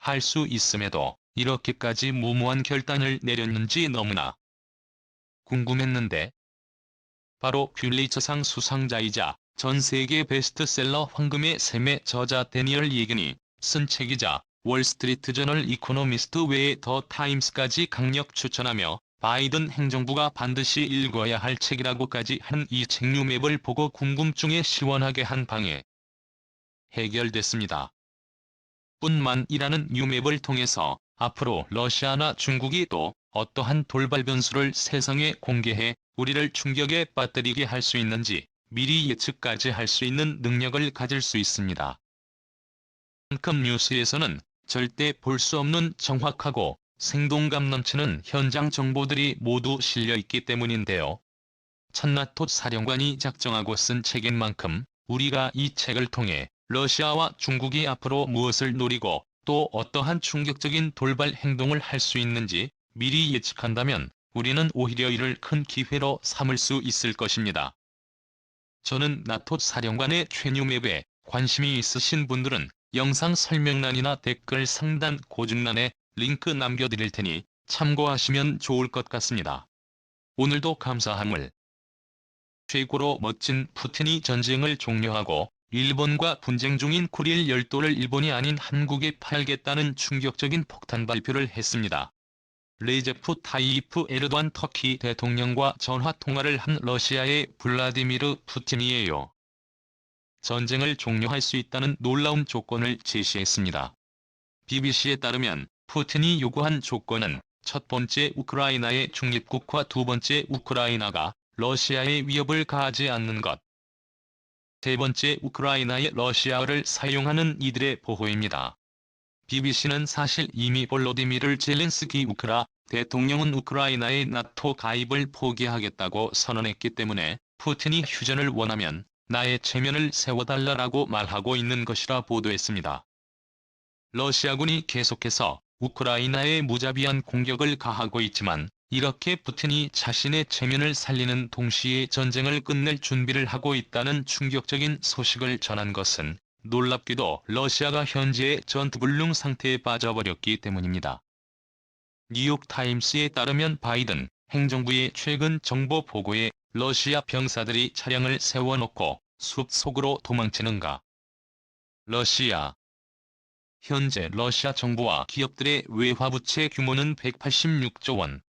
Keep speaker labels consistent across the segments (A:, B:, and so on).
A: 할 수 있음에도 이렇게까지 무모한 결단을 내렸는지 너무나 궁금했는데, 바로 퓰리처상 수상자이자 전 세계 베스트셀러 황금의 샘의 저자 데니얼 예겐이 쓴 책이자 월스트리트저널 이코노미스트 외에 더 타임스까지 강력 추천하며 바이든 행정부가 반드시 읽어야 할 책이라고까지 한 이 책 뉴맵을 보고 궁금증에 시원하게 한 방에 해결됐습니다. 뿐만이라는 뉴맵을 통해서 앞으로 러시아나 중국이 또 어떠한 돌발 변수를 세상에 공개해 우리를 충격에 빠뜨리게 할 수 있는지 미리 예측까지 할 수 있는 능력을 가질 수 있습니다. 한큼 뉴스에서는 절대 볼 수 없는 정확하고 생동감 넘치는 현장 정보들이 모두 실려 있기 때문인데요. 천나토 사령관이 작정하고 쓴 책인 만큼 우리가 이 책을 통해 러시아와 중국이 앞으로 무엇을 노리고 또 어떠한 충격적인 돌발 행동을 할 수 있는지 미리 예측한다면 우리는 오히려 이를 큰 기회로 삼을 수 있을 것입니다. 저는 나토 사령관의 최뉴맵에 관심이 있으신 분들은 영상 설명란이나 댓글 상단 고증란에 링크 남겨드릴 테니 참고하시면 좋을 것 같습니다. 오늘도 감사함을. 최고로 멋진 푸틴이 전쟁을 종료하고 일본과 분쟁 중인 쿠릴 열도를 일본이 아닌 한국에 팔겠다는 충격적인 폭탄 발표를 했습니다. 레제프 타이이프 에르도안 터키 대통령과 전화통화를 한 러시아의 블라디미르 푸틴이에요. 전쟁을 종료할 수 있다는 놀라운 조건을 제시했습니다. BBC에 따르면 푸틴이 요구한 조건은 첫 번째 우크라이나의 중립국화, 두 번째 우크라이나가 러시아의 위협을 가하지 않는 것, 세 번째 우크라이나의 러시아어를 사용하는 이들의 보호입니다. BBC는 사실 이미 볼로디미르 젤렌스키 우크라 대통령은 우크라이나의 나토 가입을 포기하겠다고 선언했기 때문에 푸틴이 휴전을 원하면 나의 체면을 세워달라고 말하고 있는 것이라 보도했습니다. 러시아군이 계속해서 우크라이나에 무자비한 공격을 가하고 있지만 이렇게 푸틴이 자신의 체면을 살리는 동시에 전쟁을 끝낼 준비를 하고 있다는 충격적인 소식을 전한 것은 놀랍게도 러시아가 현재의 전투불능 상태에 빠져버렸기 때문입니다. 뉴욕타임스에 따르면 바이든 행정부의 최근 정보 보고에 러시아 병사들이 차량을 세워놓고 숲속으로 도망치는가. 러시아. 현재 러시아 정부와 기업들의 외화부채 규모는 186조 원.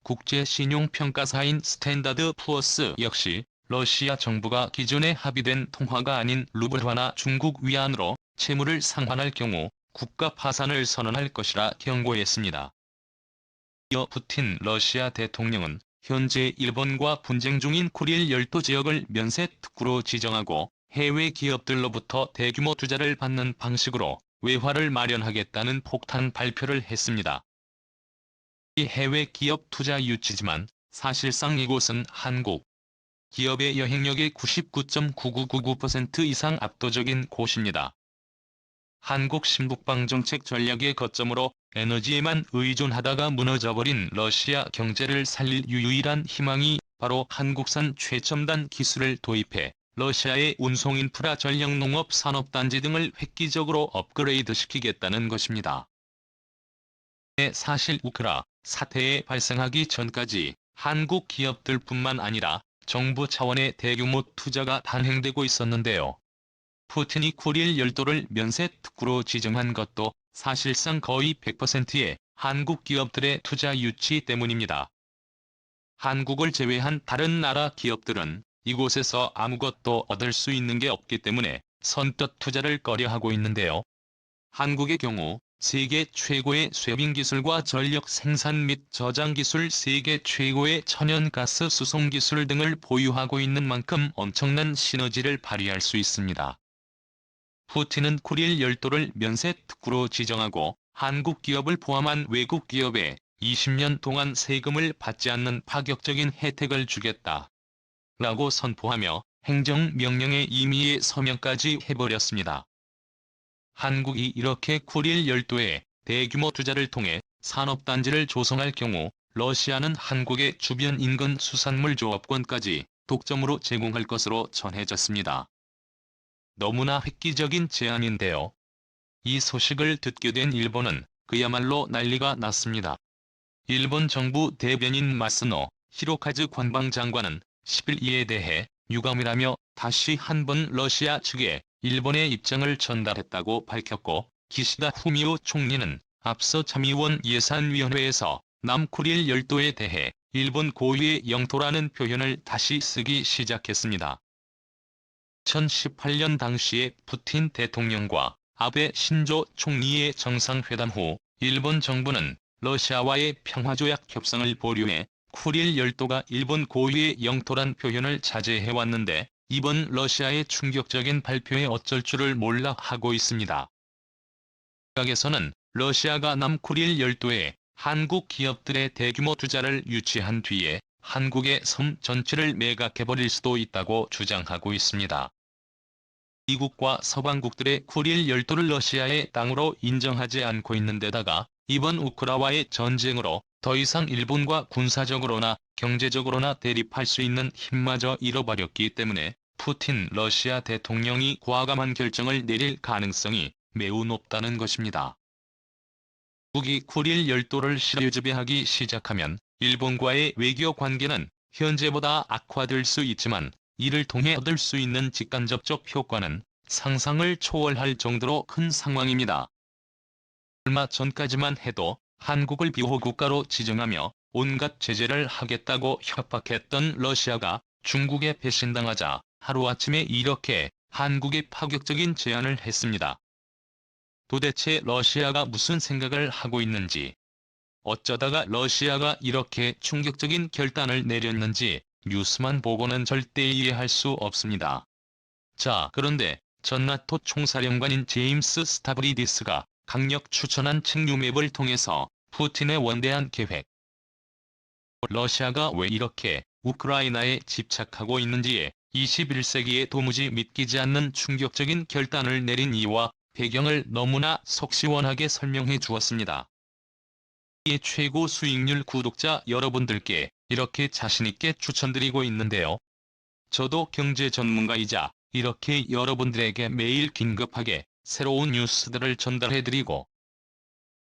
A: 국제신용평가사인 스탠다드 푸어스 역시 러시아 정부가 기존에 합의된 통화가 아닌 루블화나 중국 위안으로 채무를 상환할 경우 국가 파산을 선언할 것이라 경고했습니다. 이어 푸틴 러시아 대통령은 현재 일본과 분쟁 중인 쿠릴 열도 지역을 면세 특구로 지정하고 해외 기업들로부터 대규모 투자를 받는 방식으로 외화를 마련하겠다는 폭탄 발표를 했습니다. 이 해외 기업 투자 유치지만 사실상 이곳은 한국 기업의 영향력의 99.9999% 이상 압도적인 곳입니다. 한국 신북방 정책 전략의 거점으로 에너지에만 의존하다가 무너져버린 러시아 경제를 살릴 유일한 희망이 바로 한국산 최첨단 기술을 도입해 러시아의 운송인프라, 전력농업 산업단지 등을 획기적으로 업그레이드시키겠다는 것입니다. 사실 우크라 사태에 발생하기 전까지 한국 기업들뿐만 아니라 정부 차원의 대규모 투자가 단행되고 있었는데요. 푸틴이 쿠릴 열도를 면세 특구로 지정한 것도 사실상 거의 100%의 한국 기업들의 투자 유치 때문입니다. 한국을 제외한 다른 나라 기업들은 이곳에서 아무것도 얻을 수 있는 게 없기 때문에 선뜻 투자를 꺼려하고 있는데요. 한국의 경우 세계 최고의 쇄빙 기술과 전력 생산 및 저장 기술, 세계 최고의 천연가스 수송 기술 등을 보유하고 있는 만큼 엄청난 시너지를 발휘할 수 있습니다. 푸틴은 쿠릴 열도를 면세 특구로 지정하고 한국 기업을 포함한 외국 기업에 20년 동안 세금을 받지 않는 파격적인 혜택을 주겠다 라고 선포하며 행정명령에 임의의 서명까지 해버렸습니다. 한국이 이렇게 쿠릴 열도에 대규모 투자를 통해 산업단지를 조성할 경우 러시아는 한국의 주변 인근 수산물 조업권까지 독점으로 제공할 것으로 전해졌습니다. 너무나 획기적인 제안인데요. 이 소식을 듣게 된 일본은 그야말로 난리가 났습니다. 일본 정부 대변인 마스노 히로카즈 관방장관은 10일 이에 대해 유감이라며 다시 한번 러시아 측에 일본의 입장을 전달했다고 밝혔고, 기시다 후미오 총리는 앞서 참의원 예산위원회에서 남쿠릴 열도에 대해 일본 고유의 영토라는 표현을 다시 쓰기 시작했습니다. 2018년 당시에 푸틴 대통령과 아베 신조 총리의 정상회담 후 일본 정부는 러시아와의 평화조약 협상을 보류해 쿠릴 열도가 일본 고유의 영토란 표현을 자제해왔는데, 이번 러시아의 충격적인 발표에 어쩔 줄을 몰라 하고 있습니다. 각에서는 러시아가 남쿠릴 열도에 한국 기업들의 대규모 투자를 유치한 뒤에 한국의 섬 전체를 매각해버릴 수도 있다고 주장하고 있습니다. 미국과 서방국들의 쿠릴 열도를 러시아의 땅으로 인정하지 않고 있는 데다가 이번 우크라이나와의 전쟁으로 더 이상 일본과 군사적으로나 경제적으로나 대립할 수 있는 힘마저 잃어버렸기 때문에 푸틴 러시아 대통령이 과감한 결정을 내릴 가능성이 매우 높다는 것입니다. 미국이 쿠릴 열도를 실효 지배하기 시작하면 일본과의 외교 관계는 현재보다 악화될 수 있지만, 이를 통해 얻을 수 있는 직간접적 효과는 상상을 초월할 정도로 큰 상황입니다. 얼마 전까지만 해도 한국을 비호국가로 지정하며 온갖 제재를 하겠다고 협박했던 러시아가 중국에 배신당하자 하루아침에 이렇게 한국에 파격적인 제안을 했습니다. 도대체 러시아가 무슨 생각을 하고 있는지, 어쩌다가 러시아가 이렇게 충격적인 결단을 내렸는지 뉴스만 보고는 절대 이해할 수 없습니다. 자, 그런데 전 나토 총사령관인 제임스 스타브리디스가 강력 추천한 책 뉴맵을 통해서 푸틴의 원대한 계획, 러시아가 왜 이렇게 우크라이나에 집착하고 있는지에 21세기에 도무지 믿기지 않는 충격적인 결단을 내린 이유와 배경을 너무나 속 시원하게 설명해 주었습니다. 이 최고 수익률 구독자 여러분들께 이렇게 자신있게 추천드리고 있는데요. 저도 경제 전문가이자 이렇게 여러분들에게 매일 긴급하게 새로운 뉴스들을 전달해드리고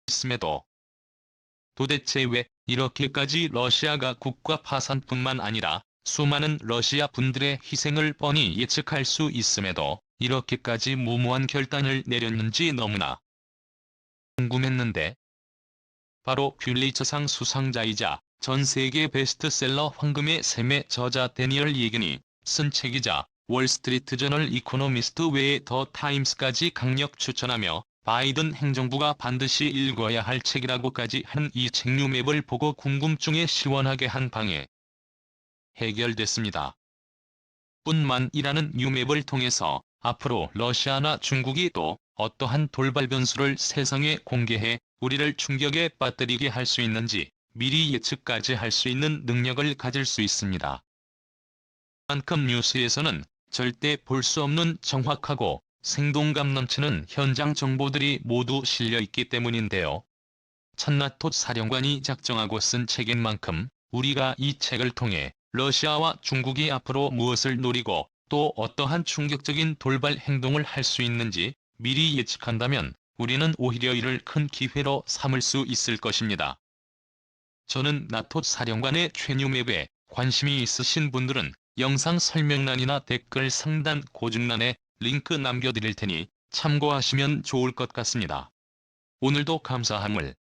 A: 있음에도 도대체 왜 이렇게까지 러시아가 국가 파산뿐만 아니라 수많은 러시아 분들의 희생을 뻔히 예측할 수 있음에도 이렇게까지 무모한 결단을 내렸는지 너무나 궁금했는데, 바로 퓰리처상 수상자이자 전 세계 베스트셀러 황금의 샘의 저자 데니얼 예겐이 쓴 책이자 월스트리트저널 이코노미스트 외에 더 타임스까지 강력 추천하며 바이든 행정부가 반드시 읽어야 할 책이라고까지 한 이 책 뉴맵을 보고 궁금증에 시원하게 한 방에 해결됐습니다. 뿐만이라는 뉴맵을 통해서 앞으로 러시아나 중국이 또 어떠한 돌발 변수를 세상에 공개해 우리를 충격에 빠뜨리게 할 수 있는지 미리 예측까지 할 수 있는 능력을 가질 수 있습니다. 만큼 뉴스에서는 절대 볼 수 없는 정확하고 생동감 넘치는 현장 정보들이 모두 실려 있기 때문인데요. 천나토 사령관이 작정하고 쓴 책인 만큼 우리가 이 책을 통해 러시아와 중국이 앞으로 무엇을 노리고 또 어떠한 충격적인 돌발 행동을 할 수 있는지 미리 예측한다면 우리는 오히려 이를 큰 기회로 삼을 수 있을 것입니다. 저는 나토 사령관의 최뉴맵에 관심이 있으신 분들은 영상 설명란이나 댓글 상단 고증란에 링크 남겨드릴 테니 참고하시면 좋을 것 같습니다. 오늘도 감사함을.